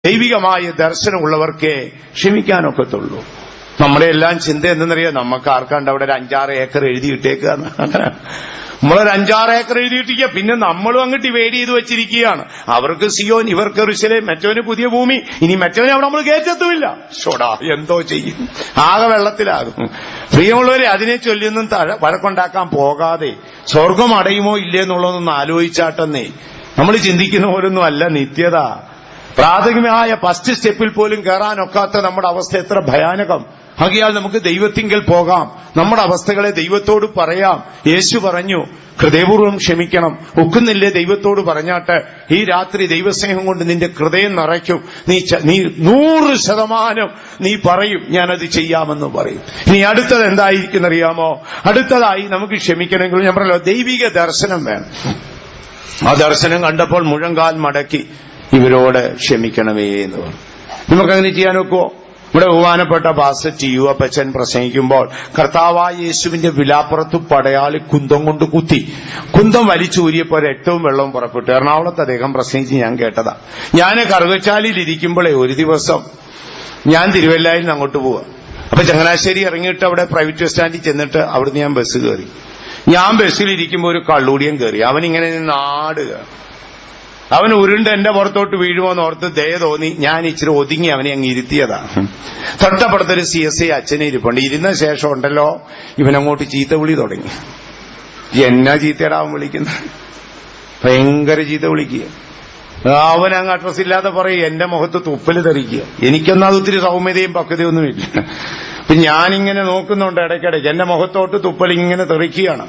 ദൈവികമായ ദർശനമുള്ളവർക്കേ ക്ഷമിക്കാനൊക്കത്തുള്ളൂ. നമ്മുടെ എല്ലാം ചിന്ത എന്തെന്നറിയാം, നമുക്ക് ആർക്കാണ്ട് അവിടെ ഒരു 5-6 ഏക്കർ എഴുതിയിട്ടേക്കുക. അങ്ങനെ നമ്മളൊരു 5-6 ഏക്കർ എഴുതിയിട്ടിരിക്കുക, പിന്നെ നമ്മളും അങ്ങ് ഡിവൈഡ് ചെയ്ത് വെച്ചിരിക്കുകയാണ്. അവർക്ക് സിയോൻ, ഇവർക്ക് യെരൂശലേം, മറ്റവന് പുതിയ ഭൂമി. ഇനി മറ്റവനെ അവിടെ നമ്മൾ കയറ്റത്തുമില്ല. ഷോടാ, എന്തോ ചെയ്യും, ആകെ വെള്ളത്തിലാകും. പ്രിയമുള്ളവരെ, അതിനെ ചൊല്ലിയൊന്നും വഴക്കുണ്ടാക്കാൻ പോകാതെ സ്വർഗം അടയുമോ ഇല്ലേ എന്നുള്ളതൊന്നും ആലോചിച്ചാട്ടെന്നേ. നമ്മൾ ചിന്തിക്കുന്ന പോലൊന്നും അല്ല നിത്യത. പ്രാഥമികമായ ഫസ്റ്റ് സ്റ്റെപ്പിൽ പോലും കയറാനൊക്കാത്ത നമ്മുടെ അവസ്ഥ എത്ര ഭയാനകം. ആകയാൽ നമുക്ക് ദൈവത്തിങ്കൽ പോകാം, നമ്മുടെ അവസ്ഥകളെ ദൈവത്തോട് പറയാം. യേശു പറഞ്ഞു, ഹൃദയപൂർവ്വം ക്ഷമിക്കണം. ഒക്കുന്നില്ലേ ദൈവത്തോട് പറഞ്ഞാട്ട്, ഈ രാത്രി ദൈവസ്നേഹം കൊണ്ട് നിന്റെ ഹൃദയം നിറയ്ക്കും. നീ 100% നീ പറയും, ഞാനത് ചെയ്യാമെന്ന് പറയും. ഇനി അടുത്തത് എന്തായിരിക്കുന്നറിയാമോ? അടുത്തതായി നമുക്ക് ക്ഷമിക്കണമെങ്കിൽ ഞാൻ പറഞ്ഞല്ലോ, ദൈവിക ദർശനം വേണം. ആ ദർശനം കണ്ടപ്പോൾ മുഴങ്കാൽ മടക്കി ഇവരോട് ക്ഷമിക്കണമേ എന്ന് പറഞ്ഞു. നമുക്കങ്ങനെ ചെയ്യാൻ ഒക്കുവോ? ഇവിടെ ബഹുമാനപ്പെട്ട പാസ്റ്റർ ടി.യു. അപ്പച്ചൻ പ്രസംഗിക്കുമ്പോൾ കർത്താവായ യേശുവിന്റെ വിലാപ്പുറത്ത് പടയാളി കുന്തം കൊണ്ട് കുത്തി. കുന്തം വലിച്ചൂരിയപ്പോൾ രക്തവും വെള്ളവും പുറപ്പെട്ടു. എറണാകുളത്ത് അദ്ദേഹം പ്രസംഗിച്ച് ഞാൻ കേട്ടതാ. ഞാൻ കറുകച്ചാലിൽ ഇരിക്കുമ്പോഴേ ഒരു ദിവസം ഞാൻ തിരുവല്ലയിൽ നിന്ന് അങ്ങോട്ട് പോവാ. അപ്പൊ ചങ്ങനാശ്ശേരി ഇറങ്ങിയിട്ട് അവിടെ പ്രൈവറ്റ് ബസ് സ്റ്റാൻഡിൽ ചെന്നിട്ട് അവിടുന്ന് ഞാൻ ബസ് കയറി. ഞാൻ ബസ്സിലിരിക്കുമ്പോൾ ഒരു കള്ളൂടിയൻ കയറി. അവനിങ്ങനെ നാടുക. അവൻ ഉരുണ്ട് എന്റെ പുറത്തോട്ട് വീഴുമോന്ന് ഓർത്ത് ദയ തോന്നി ഞാൻ ഇച്ചിരി ഒതുങ്ങി അവനെ അങ്ങ് ഇരുത്തിയതാ. തൊട്ടപ്പുറത്തൊരു CSI അച്ഛനെ ഇരിപ്പുണ്ട്. ഇരുന്ന ശേഷം ഉണ്ടല്ലോ ഇവനങ്ങോട്ട് ചീത്ത വിളി തുടങ്ങി. എന്നാ ചീത്തയിടാവൻ വിളിക്കുന്നത്, ഭയങ്കര ചീത്ത വിളിക്കുക. അവനങ്ങ് അഡ്രസ് ഇല്ലാതെ പറയും, എന്റെ മുഖത്ത് തുപ്പല് തെറിക്കുക. എനിക്കൊന്നും അത് ഒത്തിരി സൗമ്യതയും പക്വതയൊന്നുമില്ല. അപ്പൊ ഞാനിങ്ങനെ നോക്കുന്നുണ്ട്, ഇടയ്ക്കിടയ്ക്ക് എന്റെ മുഖത്തോട്ട് തുപ്പൽ ഇങ്ങനെ തെറിക്കുകയാണ്.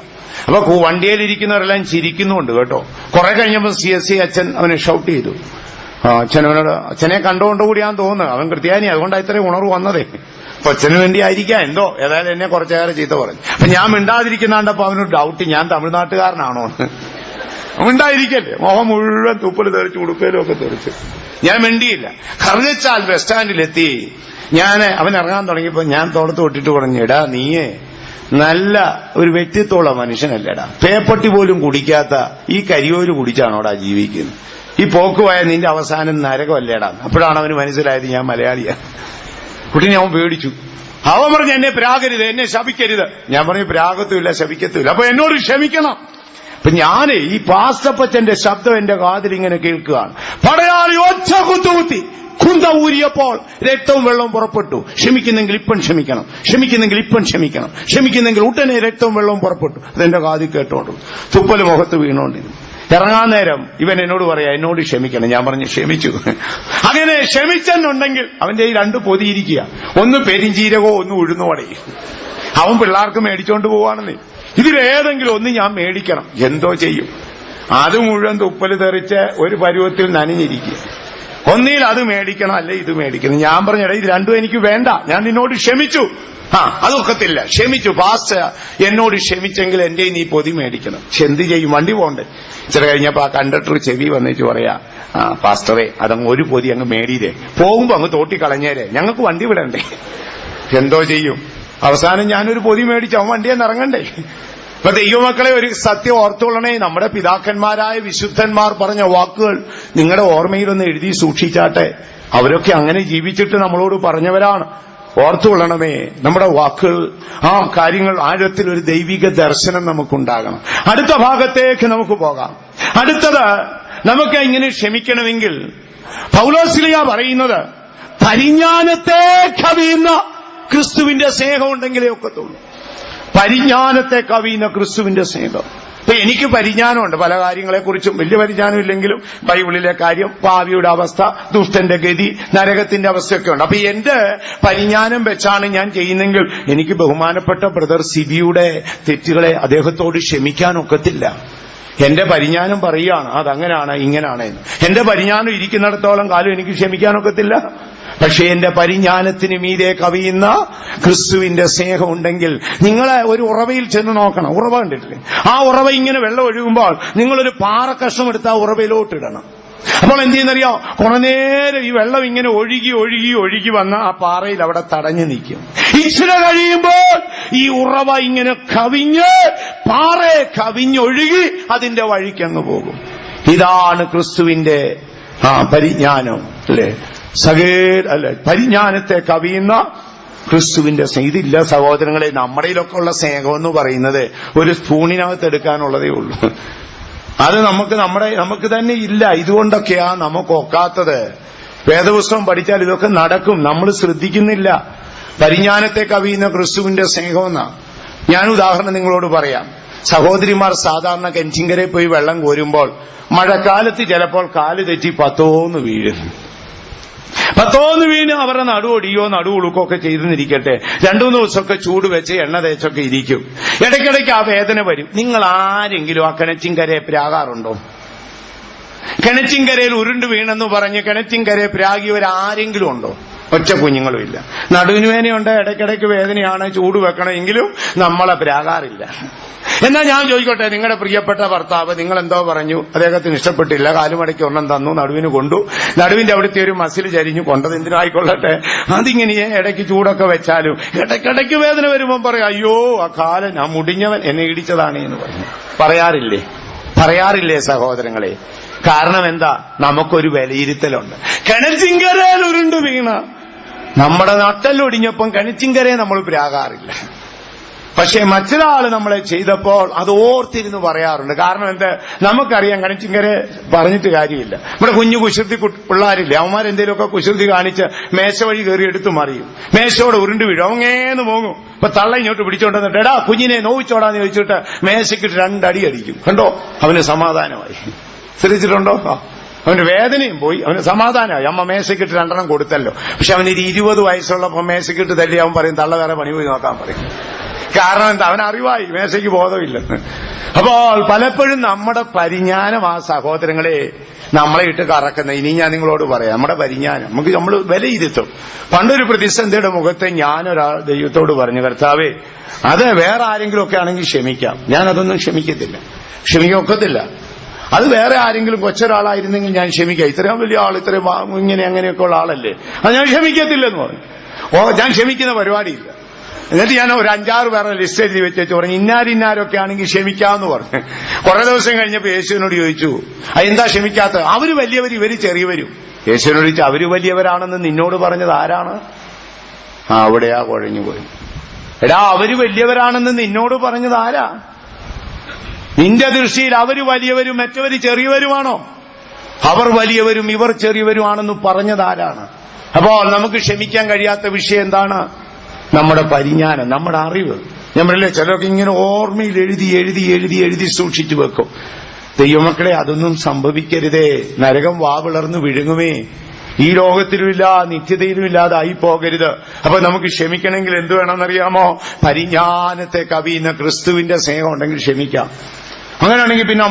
അപ്പൊ വണ്ടിയിലിരിക്കുന്നവരെല്ലാം ചിരിക്കുന്നുണ്ട് കേട്ടോ. കുറെ കഴിഞ്ഞപ്പോൾ CSI അച്ഛൻ അവനെ ഷൗട്ട് ചെയ്തു. അച്ഛനോട്, അച്ഛനെ കണ്ടുകൊണ്ടുകൂടിയാന്ന് തോന്നുന്നു, അവൻ ക്രിസ്ത്യാനി, അതുകൊണ്ടാണ് ഇത്രയും ഉണർവ് വന്നതേ. അപ്പൊ അച്ഛന് വേണ്ടി ആയിരിക്കാം എന്തോ. ഏതായാലും എന്നെ കുറച്ചേറെ ചീത്ത പറഞ്ഞു. അപ്പൊ ഞാൻ മിണ്ടാതിരിക്കുന്നാണ്ടപ്പോ അവനൊരു ഡൗട്ട്, ഞാൻ തമിഴ്നാട്ടുകാരനാണോ? മിണ്ടായിരിക്കല്ലേ, മുഖം മുഴുവൻ തുപ്പല് തെറിച്ച് ഉടുപ്പയിലും ഒക്കെ തെറിച്ച്. ഞാൻ മിണ്ടിയില്ല. കറുകച്ചാൽ ബസ് സ്റ്റാൻഡിലെത്തി. അവൻ ഇറങ്ങാൻ തുടങ്ങിയപ്പോ ഞാൻ തോളത്ത് വിട്ടിട്ട് പറഞ്ഞു, എടാ നീയേ നല്ല ഒരു വ്യക്തിത്വമുള്ള മനുഷ്യനല്ലേടാ, പേപ്പട്ടി പോലും കുടിക്കാത്ത ഈ കരിയോര് കുടിച്ചാണോടാ ജീവിക്കുന്നത്. ഈ പോക്ക് പോയ നിന്റെ അവസാനം നരകമല്ലേടാ. അപ്പോഴാണ് അവന് മനസ്സിലായത് ഞാൻ മലയാളിയാണ്. കുട്ടിനെ അവൻ പേടിച്ചു. അവൻ പറഞ്ഞു, എന്നെ പ്രാകരുത്, എന്നെ ശപിക്കരുത്. ഞാൻ പറഞ്ഞു, പ്രാകത്തുമില്ല ശപിക്കത്തുമില്ല, അപ്പൊ എന്നോട് ക്ഷമിക്കണം. അപ്പൊ ഞാനേ ഈ പാസ്റ്റപ്പച്ചന്റെ ശബ്ദം എന്റെ കാതിൽ ഇങ്ങനെ കേൾക്കുകയാണ്. പടയാളി ഒറ്റ കുത്തുകുത്തി കുന്ത ഊരിയപ്പോൾ രക്തവും വെള്ളവും പുറപ്പെട്ടു. ക്ഷമിക്കുന്നെങ്കിൽ ഇപ്പം ക്ഷമിക്കണം, ക്ഷമിക്കുന്നെങ്കിൽ ഇപ്പം ക്ഷമിക്കണം, ക്ഷമിക്കുന്നെങ്കിൽ ഉടനെ രക്തവും വെള്ളവും പുറപ്പെട്ടു. അതെന്റെ കാതിൽ കേട്ടോണ്ടു. തുപ്പല് മുഖത്ത് വീണോണ്ടിരുന്നു. ഇറങ്ങാൻ നേരം ഇവൻ എന്നോട് പറയാ, എന്നോട് ക്ഷമിക്കണം. ഞാൻ പറഞ്ഞു, ക്ഷമിച്ചു. അങ്ങനെ ക്ഷമിച്ചെന്നുണ്ടെങ്കിൽ അവന്റെ ഈ 2 പൊതിയിരിക്കുക, ഒന്ന് പെരിഞ്ചീരകോ ഒന്ന് ഉഴുന്നുവടയും. അവൻ പിള്ളേർക്ക് മേടിച്ചോണ്ട് പോവാണെന്നേ. ഇതിലേതെങ്കിലും ഒന്ന് ഞാൻ മേടിക്കണം. എന്തോ ചെയ്യും? അത് മുഴുവൻ തുപ്പല് തെറിച്ച് ഒരു പരുവത്തിൽ നനഞ്ഞിരിക്കുക. ഒന്നിൽ അത് മേടിക്കണം, അല്ലെ ഇത് മേടിക്കണം. ഞാൻ പറഞ്ഞിട ഇത് രണ്ടും എനിക്ക് വേണ്ട, ഞാൻ നിന്നോട് ക്ഷമിച്ചു. അതൊക്കത്തില്ല, ക്ഷമിച്ചു. പാസ്റ്റർ എന്നോട് ക്ഷമിച്ചെങ്കിൽ എന്റെ നീ പൊതി മേടിക്കണം. എന്ത് ചെയ്യും? വണ്ടി പോണ്ടേ. ഇച്ചിരി കഴിഞ്ഞപ്പോ ആ കണ്ടക്ടർ ചെവി വന്നിട്ട് പറയാ, പാസ്റ്ററെ അതങ്ങ് ഒരു പൊതി അങ്ങ് മേടിയില്ലേ, പോകുമ്പോ അങ്ങ് തോട്ടിക്കളഞ്ഞേരെ, ഞങ്ങൾക്ക് വണ്ടി വിടണ്ടേ. എന്തോ ചെയ്യും? അവസാനം ഞാനൊരു പൊതി മേടിച്ചു. അവൻ വണ്ടിയെന്ന് ഇറങ്ങണ്ടേ. അപ്പൊ ദൈവമക്കളെ, ഒരു സത്യം ഓർത്തുകൊള്ളണേ. നമ്മുടെ പിതാക്കന്മാരായ വിശുദ്ധന്മാർ പറഞ്ഞ വാക്കുകൾ നിങ്ങളുടെ ഓർമ്മയിലൊന്ന് എഴുതി സൂക്ഷിച്ചാട്ടെ. അവരൊക്കെ അങ്ങനെ ജീവിച്ചിട്ട് നമ്മളോട് പറഞ്ഞവരാണ്. ഓർത്തുകൊള്ളണമേ, നമ്മുടെ വാക്കുകൾ, ആ കാര്യങ്ങൾ ആഴത്തിൽ ഒരു ദൈവിക ദർശനം നമുക്കുണ്ടാകണം. അടുത്ത ഭാഗത്തേക്ക് നമുക്ക് പോകാം. അടുത്തത്, നമുക്ക് ഇങ്ങനെ ക്ഷമിക്കണമെങ്കിൽ പൗലോസ്ലീഹ പറയുന്നത്, പരിജ്ഞാനത്തെ കവിയുന്ന ക്രിസ്തുവിന്റെ സ്നേഹം ഉണ്ടെങ്കിലേ ഒക്കത്തുള്ളൂ. പരിജ്ഞാനത്തെ കവിയുന്ന ക്രിസ്തുവിന്റെ സ്നേഹം. അപ്പൊ എനിക്ക് പരിജ്ഞാനമുണ്ട് പല കാര്യങ്ങളെക്കുറിച്ചും, വലിയ പരിജ്ഞാനം ഇല്ലെങ്കിലും ബൈബിളിലെ കാര്യം, പാപിയുടെ അവസ്ഥ, ദുഷ്ടന്റെ ഗതി, നരകത്തിന്റെ അവസ്ഥയൊക്കെ ഉണ്ട്. അപ്പൊ എന്റെ പരിജ്ഞാനം വെച്ചാണ് ഞാൻ ചെയ്യുന്നെങ്കിൽ എനിക്ക് ബഹുമാനപ്പെട്ട ബ്രദർ സിബിയുടെ തെറ്റുകളെ അദ്ദേഹത്തോട് ക്ഷമിക്കാനൊക്കത്തില്ല. എന്റെ പരിജ്ഞാനം പറയുകയാണ് അതങ്ങനെയാണ് ഇങ്ങനെയാണ് എന്ന്. എന്റെ പരിജ്ഞാനം ഇരിക്കുന്നിടത്തോളം കാലം എനിക്ക് ക്ഷമിക്കാനൊക്കത്തില്ല. പക്ഷെ എന്റെ പരിജ്ഞാനത്തിന് മീതെ കവിയുന്ന ക്രിസ്തുവിന്റെ സ്നേഹം ഉണ്ടെങ്കിൽ, നിങ്ങളെ ഒരു ഉറവയിൽ ചെന്ന് നോക്കണം. ഉറവ കണ്ടിട്ടില്ലേ? ആ ഉറവ ഇങ്ങനെ വെള്ളം ഒഴുകുമ്പോൾ നിങ്ങളൊരു പാറക്കഷ്ണം എടുത്ത് ആ ഉറവയിലോട്ടിടണം. അപ്പോൾ എന്ത് ചെയ്യുന്നറിയോ? കുറെ നേരം ഈ വെള്ളം ഇങ്ങനെ ഒഴുകി ഒഴുകി ഒഴുകി വന്ന ആ പാറയിൽ അവിടെ തടഞ്ഞു നിൽക്കും. ഇച്ചിരി കഴിയുമ്പോൾ ഈ ഉറവ ഇങ്ങനെ കവിഞ്ഞ് പാറയെ കവിഞ്ഞൊഴുകി അതിന്റെ വഴിക്കങ്ങ് പോകും. ഇതാണ് ക്രിസ്തുവിന്റെ പരിജ്ഞാനം, അല്ലേ? പരിജ്ഞാനത്തെ കവിയുന്ന ക്രിസ്തുവിന്റെ സ്നേഹം. ഇതില്ല സഹോദരങ്ങളെ. നമ്മുടെയിലൊക്കെ ഉള്ള സ്നേഹം എന്ന് പറയുന്നത് ഒരു സ്പൂണിനകത്ത് എടുക്കാനുള്ളതേ ഉള്ളൂ. അത് നമുക്ക് തന്നെ ഇല്ല. ഇതുകൊണ്ടൊക്കെയാ നമുക്ക് ഒക്കാത്തത്. വേദപുസ്തകം പഠിച്ചാൽ ഇതൊക്കെ നടക്കും, നമ്മൾ ശ്രദ്ധിക്കുന്നില്ല. പരിജ്ഞാനത്തെ കവിയുന്ന ക്രിസ്തുവിന്റെ സ്നേഹമെന്നാ. ഞാൻ ഉദാഹരണം നിങ്ങളോട് പറയാം. സഹോദരിമാർ സാധാരണ കിണറ്റിൻകരയിൽ പോയി വെള്ളം കോരുമ്പോൾ മഴക്കാലത്ത് ചിലപ്പോൾ കാല് തെറ്റി പത്തോന്ന് വീണ് അവരുടെ നടുവൊടിയോ നടുവുളുക്കോ ചെയ്തെന്നിരിക്കട്ടെ, 2-3 ദിവസമൊക്കെ ചൂട് വെച്ച് എണ്ണ തേച്ചൊക്കെ ഇരിക്കും. ഇടയ്ക്കിടയ്ക്ക് ആ വേദന വരും. നിങ്ങൾ ആരെങ്കിലും ആ കിണറ്റിൻകരയെ പ്രാകാറുണ്ടോ? കിണറ്റിൻകരയിൽ ഉരുണ്ട് വീണെന്ന് പറഞ്ഞ് കിണറ്റിൻകരയെ പ്രാഗിയവരാരെങ്കിലും ഉണ്ടോ? ഒറ്റ കുഞ്ഞുങ്ങളും ഇല്ല. നടുവിന് വേദനയുണ്ട്, ഇടയ്ക്കിടയ്ക്ക് വേദനയാണ്, ചൂട് വെക്കണമെങ്കിലും നമ്മളെ പ്രാകാറില്ല. എന്നാൽ ഞാൻ ചോദിക്കട്ടെ, നിങ്ങളുടെ പ്രിയപ്പെട്ട ഭർത്താവ് നിങ്ങൾ എന്തോ പറഞ്ഞു, അദ്ദേഹത്തിന് ഇഷ്ടപ്പെട്ടില്ല, കാലുമടയ്ക്ക് ഒരെണ്ണം തന്നു, നടുവിന് കൊണ്ടു, നടുവിന്റെ അവിടുത്തെ ഒരു മസിൽ ചരിഞ്ഞു, കൊണ്ടത് എന്തിനായിക്കൊള്ളട്ടെ, അതിങ്ങനെ ഇടയ്ക്ക് ചൂടൊക്കെ വെച്ചാലും ഇടയ്ക്കിടയ്ക്ക് വേദന വരുമ്പോൾ പറയാം, അയ്യോ ആ കാലൻ ആ മുടിഞ്ഞവൻ എന്നെ ഇടിച്ചതാണ് എന്ന് പറഞ്ഞു. പറയാറില്ലേ സഹോദരങ്ങളെ? കാരണം എന്താ? നമുക്കൊരു വിലയിരുത്തലുണ്ട്. കിണറ്റിൻകരയിൽ ഉരുണ്ട് വീണ നമ്മുടെ നട്ടല്ലൊടിഞ്ഞപ്പം കിണറ്റിൻകരയെ നമ്മൾ പ്രാകാറില്ല. പക്ഷെ മറ്റൊരാള് നമ്മളെ ചെയ്തപ്പോൾ അത് ഓർത്തിരുന്ന് പറയാറുണ്ട്. കാരണം എന്താ? നമുക്കറിയാം കിണറ്റിൻകരെ പറഞ്ഞിട്ട് കാര്യമില്ല. നമ്മുടെ കുഞ്ഞു കുശൃതി പിള്ളാരില്ലേ, അവന്മാരെന്തേലുമൊക്കെ കുശൃതി കാണിച്ച് മേശ വഴി കയറി എടുത്തു മറിയും, മേശയോടെ ഉരുണ്ട് വീഴും, അവങ്ങേന്ന് പോകും. ഇപ്പൊ തള്ള ഇങ്ങോട്ട് പിടിച്ചോണ്ടെന്നിട്ട് എടാ കുഞ്ഞിനെ നോവിച്ചോടാന്ന് ചോദിച്ചിട്ട് മേശയ്ക്കിട്ട് 2 അടി അടിക്കും. കണ്ടോ? അവന് സമാധാനമായി. ശ്രദ്ധിച്ചിട്ടുണ്ടോ? അവന് വേദനയും പോയി, അവന് സമാധാനമായി. അമ്മ മേശയ്ക്കിട്ട് 2 എണ്ണം കൊടുത്തല്ലോ. പക്ഷെ അവനൊരു 20 വയസ്സുള്ളപ്പോ മേശയ്ക്കിട്ട് തല്ലി അവൻ പറയും തള്ള വേറെ പണി പോയി നോക്കാൻ പറയും. കാരണം എന്താ? അവൻ അറിവായി, മേശയ്ക്ക് ബോധമില്ലെന്ന്. അപ്പോൾ പലപ്പോഴും നമ്മുടെ പരിജ്ഞാനം ആ സഹോദരങ്ങളെ നമ്മളെ ഇട്ട് കറക്കുന്ന. ഇനി ഞാൻ നിങ്ങളോട് പറയാം, നമ്മുടെ പരിജ്ഞാനം നമ്മൾ വിലയിരുത്തും. പണ്ടൊരു പ്രതിസന്ധിയുടെ മുഖത്ത് ഞാനൊരാൾ ദൈവത്തോട് പറഞ്ഞു, കർത്താവേ അത് വേറെ ആരെങ്കിലും ഒക്കെ ആണെങ്കിൽ ക്ഷമിക്കാം, ഞാനതൊന്നും ക്ഷമിക്കൊക്കത്തില്ല. അത് വേറെ ആരെങ്കിലും കൊച്ചൊരാളായിരുന്നെങ്കിൽ ഞാൻ ക്ഷമിക്കാം. ഇത്രയും വലിയ ആൾ, ഇത്രയും ഇങ്ങനെ അങ്ങനെയൊക്കെ ഉള്ള ആളല്ലേ, അത് ഞാൻ ക്ഷമിക്കത്തില്ലെന്ന് പറഞ്ഞു. ഞാൻ ക്ഷമിക്കുന്ന പരിപാടിയില്ല. എന്നിട്ട് ഞാൻ ഒരു 5-6 പേരുടെ ലിസ്റ്റ് എഴുതി വെച്ചു പറഞ്ഞു, ഇന്നാരൊക്കെ ആണെങ്കിൽ ക്ഷമിക്കാമെന്ന് പറഞ്ഞു. കുറെ ദിവസം കഴിഞ്ഞപ്പോൾ യേശുവിനോട് ചോദിച്ചു, അതെന്താ ക്ഷമിക്കാത്തത്? അവര് വലിയവരും ഇവര് ചെറിയവരും. യേശുവിനോട് ചോദിച്ചു, അവര് വലിയവരാണെന്ന് നിന്നോട് പറഞ്ഞത് ആരാണ്? അവിടെയാ കുഴഞ്ഞുപോയി. എടാ, അവര് വലിയവരാണെന്ന് നിന്നോട് പറഞ്ഞത് ആരാ? നിന്റെ ദൃഷ്ടിയിൽ അവര് വലിയവരും മറ്റവര് ചെറിയവരുമാണോ? അവർ വലിയവരും ഇവർ ചെറിയവരുമാണെന്ന് പറഞ്ഞത് ആരാണ്? അപ്പോൾ നമുക്ക് ക്ഷമിക്കാൻ കഴിയാത്ത വിഷയം എന്താണ്? നമ്മുടെ പരിജ്ഞാനം, നമ്മുടെ അറിവ്. നമ്മളല്ലേ ചിലർക്ക് ഇങ്ങനെ ഓർമ്മയിൽ എഴുതി സൂക്ഷിച്ചു വെക്കും. ദൈവമക്കളെ, അതൊന്നും സംഭവിക്കരുതേ. നരകം വാവിളർന്ന് വിഴുങ്ങുമേ. ഈ ലോകത്തിലുമില്ല, നിത്യതയിലും ഇല്ലാതായി പോകരുത്. അപ്പൊ നമുക്ക് ക്ഷമിക്കണമെങ്കിൽ എന്ത് വേണമെന്നറിയാമോ? പരിജ്ഞാനത്തെ കവിയുന്ന ക്രിസ്തുവിന്റെ സ്നേഹം ഉണ്ടെങ്കിൽ ക്ഷമിക്കാം. അങ്ങനെയാണെങ്കിൽ പിന്നെ